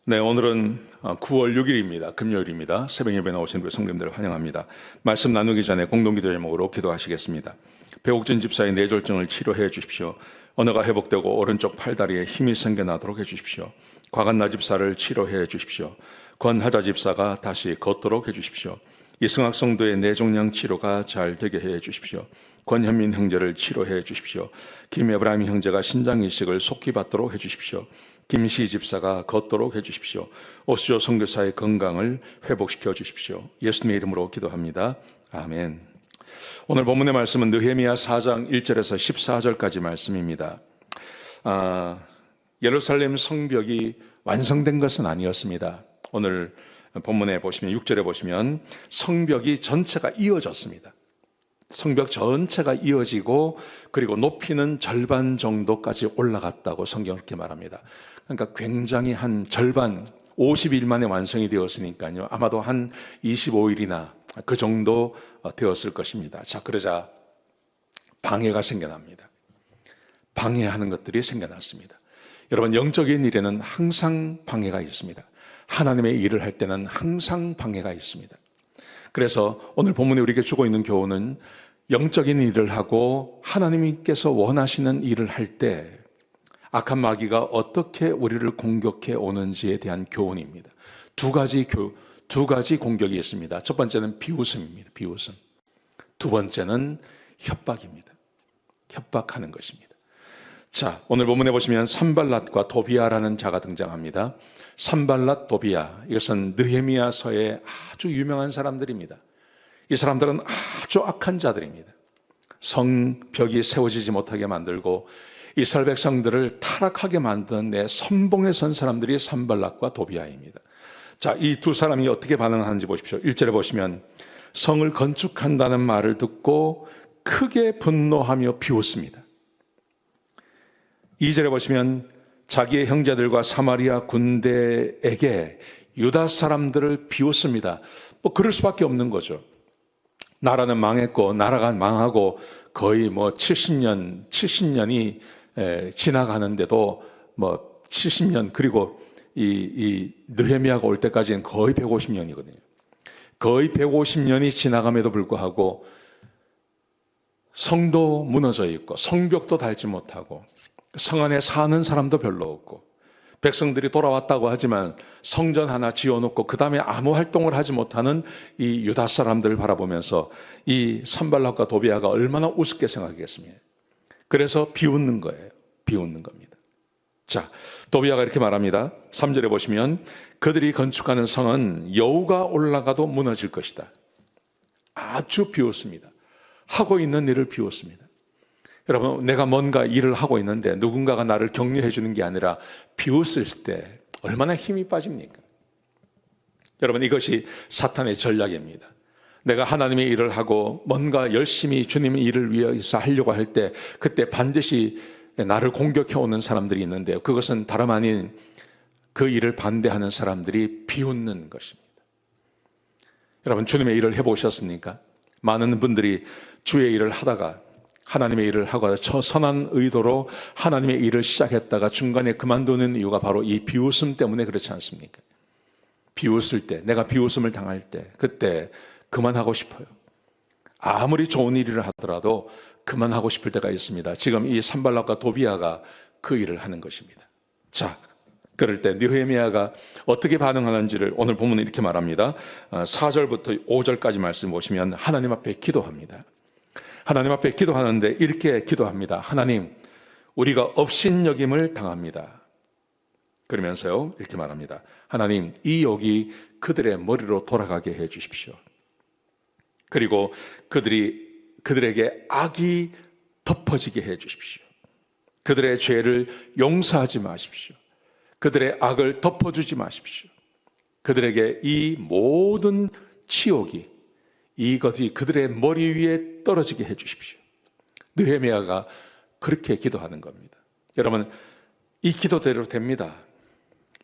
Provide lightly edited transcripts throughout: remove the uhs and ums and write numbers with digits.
네, 오늘은 9월 6일입니다. 금요일입니다. 새벽 예배 나오신 우리 성도님들을 환영합니다. 말씀 나누기 전에 공동기도 제목으로 기도하시겠습니다. 배옥진 집사의 뇌졸중을 치료해 주십시오. 언어가 회복되고 오른쪽 팔다리에 힘이 생겨나도록 해주십시오. 과간나 집사를 치료해 주십시오. 권하자 집사가 다시 걷도록 해주십시오. 이승학 성도의 뇌종양 치료가 잘 되게 해 주십시오. 권현민 형제를 치료해 주십시오. 김에브라임 형제가 신장 이식을 속히 받도록 해주십시오. 김시 집사가 걷도록 해주십시오. 오스조 선교사의 건강을 회복시켜 주십시오. 예수님의 이름으로 기도합니다. 아멘. 오늘 본문의 말씀은 느헤미야 4장 1절에서 14절까지 말씀입니다. 예루살렘 성벽이 완성된 것은 아니었습니다. 오늘 본문에 보시면 6절에 보시면 성벽이 전체가 이어졌습니다. 성벽 전체가 이어지고 그리고 높이는 절반 정도까지 올라갔다고 성경은 그렇게 말합니다. 그러니까 굉장히 한 절반 50일 만에 완성이 되었으니까요. 아마도 한 25일이나 그 정도 되었을 것입니다. 자, 그러자 방해가 생겨납니다. 방해하는 것들이 생겨났습니다. 여러분, 영적인 일에는 항상 방해가 있습니다. 하나님의 일을 할 때는 항상 방해가 있습니다. 그래서 오늘 본문에 우리에게 주고 있는 교훈은 영적인 일을 하고 하나님께서 원하시는 일을 할 때 악한 마귀가 어떻게 우리를 공격해 오는지에 대한 교훈입니다. 두 가지 공격이 있습니다. 첫 번째는 비웃음입니다. 비웃음. 두 번째는 협박입니다. 협박하는 것입니다. 자, 오늘 본문에 보시면 산발랏과 도비아라는 자가 등장합니다. 산발랏, 도비아, 이것은 느헤미야서의 아주 유명한 사람들입니다. 이 사람들은 아주 악한 자들입니다. 성벽이 세워지지 못하게 만들고 이스라엘 백성들을 타락하게 만든 선봉에 선 사람들이 산발랏과 도비아입니다. 자, 이 두 사람이 어떻게 반응하는지 보십시오. 1절에 보시면 성을 건축한다는 말을 듣고 크게 분노하며 비웃습니다. 2절에 보시면 자기의 형제들과 사마리아 군대에게 유다 사람들을 비웃습니다. 그럴 수밖에 없는 거죠. 나라는 망했고 나라가 망하고 거의 70년이 지나가는데도 70년 그리고 이 느헤미야가 올 때까지는 거의 150년이거든요. 거의 150년이 지나감에도 불구하고 성도 무너져 있고 성벽도 닳지 못하고 성 안에 사는 사람도 별로 없고 백성들이 돌아왔다고 하지만 성전 하나 지어놓고 그 다음에 아무 활동을 하지 못하는 이 유다 사람들을 바라보면서 이 산발랏과 도비아가 얼마나 우습게 생각하겠습니까? 그래서 비웃는 거예요. 비웃는 겁니다. 자, 도비아가 이렇게 말합니다. 3절에 보시면 그들이 건축하는 성은 여우가 올라가도 무너질 것이다. 아주 비웃습니다. 하고 있는 일을 비웃습니다. 여러분, 내가 뭔가 일을 하고 있는데 누군가가 나를 격려해 주는 게 아니라 비웃을 때 얼마나 힘이 빠집니까? 여러분, 이것이 사탄의 전략입니다. 내가 하나님의 일을 하고 뭔가 열심히 주님의 일을 위해서 하려고 할 때 그때 반드시 나를 공격해 오는 사람들이 있는데요. 그것은 다름 아닌 그 일을 반대하는 사람들이 비웃는 것입니다. 여러분, 주님의 일을 해보셨습니까? 많은 분들이 주의 일을 하다가 하나님의 일을 하고 선한 의도로 하나님의 일을 시작했다가 중간에 그만두는 이유가 바로 이 비웃음 때문에 그렇지 않습니까? 비웃을 때, 내가 비웃음을 당할 때 그때 그만하고 싶어요. 아무리 좋은 일을 하더라도 그만하고 싶을 때가 있습니다. 지금 이 산발랏과 도비아가 그 일을 하는 것입니다. 자, 그럴 때 느헤미야가 어떻게 반응하는지를 오늘 본문은 이렇게 말합니다. 4절부터 5절까지 말씀 보시면 하나님 앞에 기도합니다. 하나님 앞에 기도하는데 이렇게 기도합니다. 하나님, 우리가 업신여김을 당합니다. 그러면서요 이렇게 말합니다. 하나님, 이 욕이 그들의 머리로 돌아가게 해 주십시오. 그리고 그들에게 악이 덮어지게 해 주십시오. 그들의 죄를 용서하지 마십시오. 그들의 악을 덮어주지 마십시오. 그들에게 이 모든 치욕이 이것이 그들의 머리 위에 떨어지게 해 주십시오. 느헤미야가 그렇게 기도하는 겁니다. 여러분, 이 기도대로 됩니다.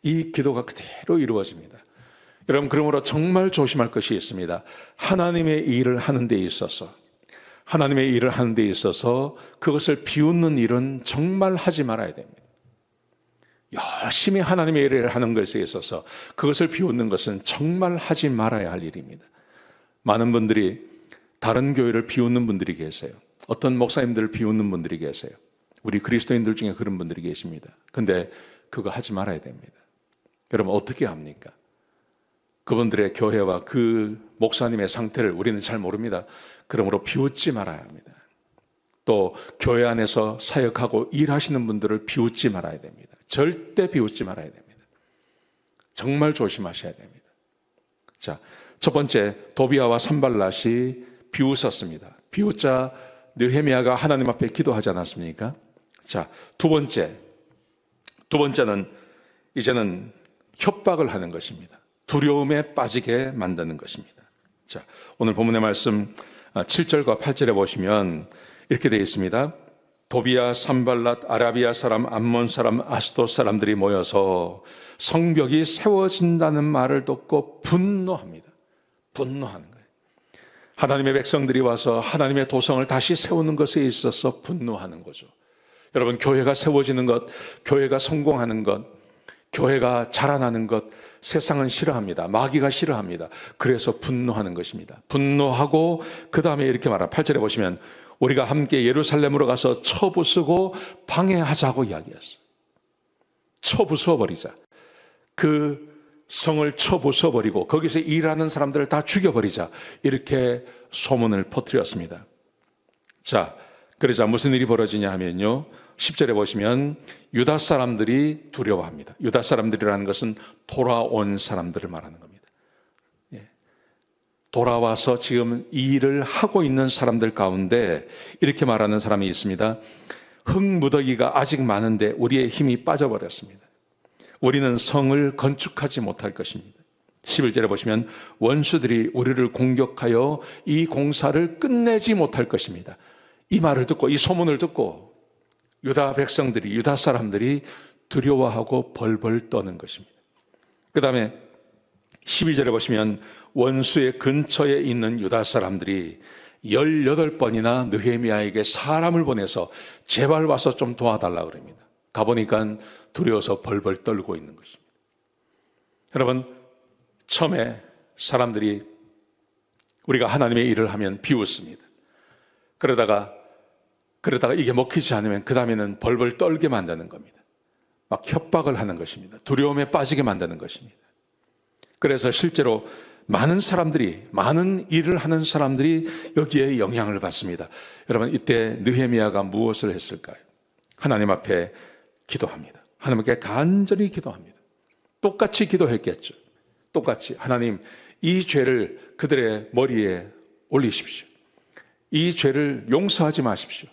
이 기도가 그대로 이루어집니다. 여러분, 그러므로 정말 조심할 것이 있습니다. 하나님의 일을 하는 데 있어서 그것을 비웃는 일은 정말 하지 말아야 됩니다. 열심히 하나님의 일을 하는 것에 있어서 그것을 비웃는 것은 정말 하지 말아야 할 일입니다. 많은 분들이 다른 교회를 비웃는 분들이 계세요. 어떤 목사님들을 비웃는 분들이 계세요. 우리 그리스도인들 중에 그런 분들이 계십니다. 근데 그거 하지 말아야 됩니다. 여러분 어떻게 합니까? 그분들의 교회와 그 목사님의 상태를 우리는 잘 모릅니다. 그러므로 비웃지 말아야 합니다. 또 교회 안에서 사역하고 일하시는 분들을 비웃지 말아야 됩니다. 절대 비웃지 말아야 됩니다. 정말 조심하셔야 됩니다. 자, 첫 번째, 도비아와 산발랏이 비웃었습니다. 비웃자 느헤미야가 하나님 앞에 기도하지 않았습니까? 자, 두 번째는 이제는 협박을 하는 것입니다. 두려움에 빠지게 만드는 것입니다. 자, 오늘 본문의 말씀 7절과 8절에 보시면 이렇게 되어 있습니다. 도비아, 산발랏, 아라비아 사람, 암몬 사람, 아스돗 사람들이 모여서 성벽이 세워진다는 말을 듣고 분노합니다. 분노하는 거예요. 하나님의 백성들이 와서 하나님의 도성을 다시 세우는 것에 있어서 분노하는 거죠. 여러분, 교회가 세워지는 것, 교회가 성공하는 것, 교회가 자라나는 것, 세상은 싫어합니다. 마귀가 싫어합니다. 그래서 분노하는 것입니다. 분노하고 그 다음에 이렇게 말합니다. 8절에 보시면 우리가 함께 예루살렘으로 가서 쳐부수고 방해하자고 이야기했어요. 쳐부숴버리자. 그 성을 쳐부숴버리고 거기서 일하는 사람들을 다 죽여버리자. 이렇게 소문을 퍼뜨렸습니다. 자, 그러자 무슨 일이 벌어지냐 하면요. 10절에 보시면 유다 사람들이 두려워합니다. 유다 사람들이라는 것은 돌아온 사람들을 말하는 겁니다. 돌아와서 지금 이 일을 하고 있는 사람들 가운데 이렇게 말하는 사람이 있습니다. 흙무더기가 아직 많은데 우리의 힘이 빠져버렸습니다. 우리는 성을 건축하지 못할 것입니다. 11절에 보시면 원수들이 우리를 공격하여 이 공사를 끝내지 못할 것입니다. 이 말을 듣고 이 소문을 듣고 유다 백성들이 유다 사람들이 두려워하고 벌벌 떠는 것입니다. 그 다음에 12절에 보시면 원수의 근처에 있는 유다 사람들이 18번이나 느헤미야에게 사람을 보내서 제발 와서 좀 도와달라고 그럽니다. 가보니까 두려워서 벌벌 떨고 있는 것입니다. 여러분, 처음에 사람들이 우리가 하나님의 일을 하면 비웃습니다. 그러다가 이게 먹히지 않으면 그 다음에는 벌벌 떨게 만드는 겁니다. 막 협박을 하는 것입니다. 두려움에 빠지게 만드는 것입니다. 그래서 실제로 많은 일을 하는 사람들이 여기에 영향을 받습니다. 여러분, 이때 느헤미야가 무엇을 했을까요? 하나님 앞에 기도합니다. 하나님께 간절히 기도합니다. 똑같이 기도했겠죠. 똑같이 하나님, 이 죄를 그들의 머리에 올리십시오. 이 죄를 용서하지 마십시오.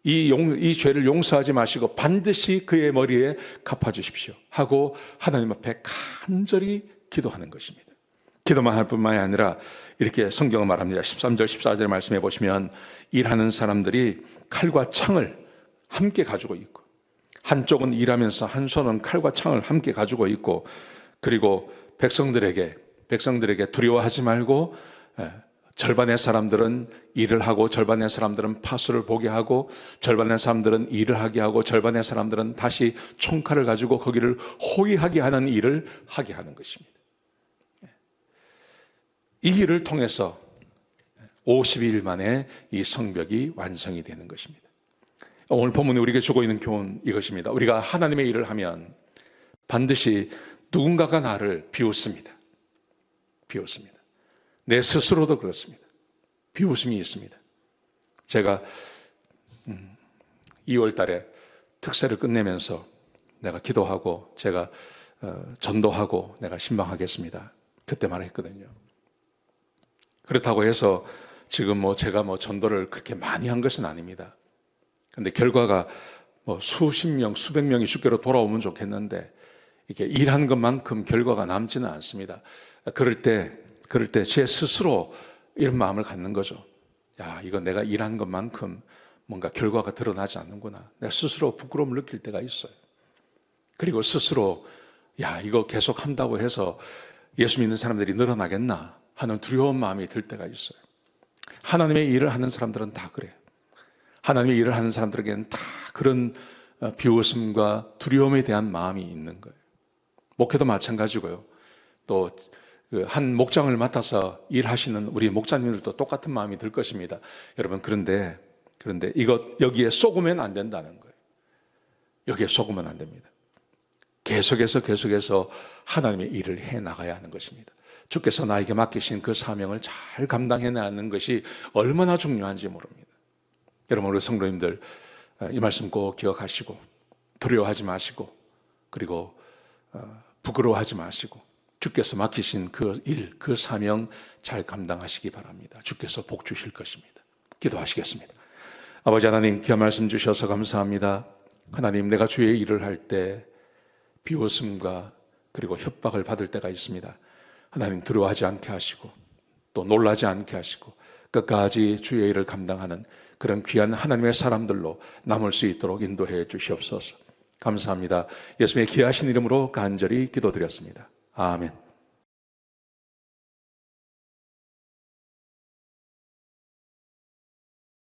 이 죄를 용서하지 마시고 반드시 그의 머리에 갚아주십시오 하고 하나님 앞에 간절히 기도하는 것입니다. 기도만 할 뿐만이 아니라 이렇게 성경은 말합니다. 13절 14절 말씀해 보시면 일하는 사람들이 칼과 창을 함께 가지고 있고 한쪽은 일하면서 한 손은 칼과 창을 함께 가지고 있고 그리고 백성들에게 두려워하지 말고 절반의 사람들은 일을 하고 절반의 사람들은 파수를 보게 하고 절반의 사람들은 일을 하게 하고 절반의 사람들은 다시 총칼을 가지고 거기를 호위하게 하는 일을 하게 하는 것입니다. 이 일을 통해서 52일 만에 이 성벽이 완성이 되는 것입니다. 오늘 본문이 우리에게 주고 있는 교훈 이것입니다. 우리가 하나님의 일을 하면 반드시 누군가가 나를 비웃습니다. 내 스스로도 그렇습니다. 비웃음이 있습니다. 제가 2월 달에 특세를 끝내면서 내가 기도하고 제가 전도하고 내가 신방하겠습니다. 그때 말했거든요. 그렇다고 해서 지금 제가 전도를 그렇게 많이 한 것은 아닙니다. 근데 결과가 수십 명, 수백 명이 주께로 돌아오면 좋겠는데 이렇게 일한 것만큼 결과가 남지는 않습니다. 그럴 때 제 스스로 이런 마음을 갖는 거죠. 야, 이거 내가 일한 것만큼 뭔가 결과가 드러나지 않는구나. 내가 스스로 부끄러움을 느낄 때가 있어요. 그리고 스스로 야, 이거 계속 한다고 해서 예수 믿는 사람들이 늘어나겠나 하는 두려운 마음이 들 때가 있어요. 하나님의 일을 하는 사람들은 다 그래요. 하나님의 일을 하는 사람들에게는 다 그런 비웃음과 두려움에 대한 마음이 있는 거예요. 목회도 마찬가지고요. 또 한 목장을 맡아서 일하시는 우리 목사님들도 똑같은 마음이 들 것입니다. 여러분, 그런데 여기에 속으면 안 된다는 거예요. 여기에 속으면 안 됩니다. 계속해서 하나님의 일을 해 나가야 하는 것입니다. 주께서 나에게 맡기신 그 사명을 잘 감당해 나가는 것이 얼마나 중요한지 모릅니다. 여러분, 우리 성도님들 이 말씀 꼭 기억하시고 두려워하지 마시고, 그리고 부끄러워하지 마시고, 주께서 맡기신 그 일, 그 사명 잘 감당하시기 바랍니다. 주께서 복 주실 것입니다. 기도하시겠습니다. 아버지 하나님, 귀한 말씀 주셔서 감사합니다. 하나님, 내가 주의 일을 할 때 비웃음과 그리고 협박을 받을 때가 있습니다. 하나님, 두려워하지 않게 하시고 또 놀라지 않게 하시고 끝까지 주의 일을 감당하는 그런 귀한 하나님의 사람들로 남을 수 있도록 인도해 주시옵소서. 감사합니다. 예수님의 귀하신 이름으로 간절히 기도드렸습니다. 아멘.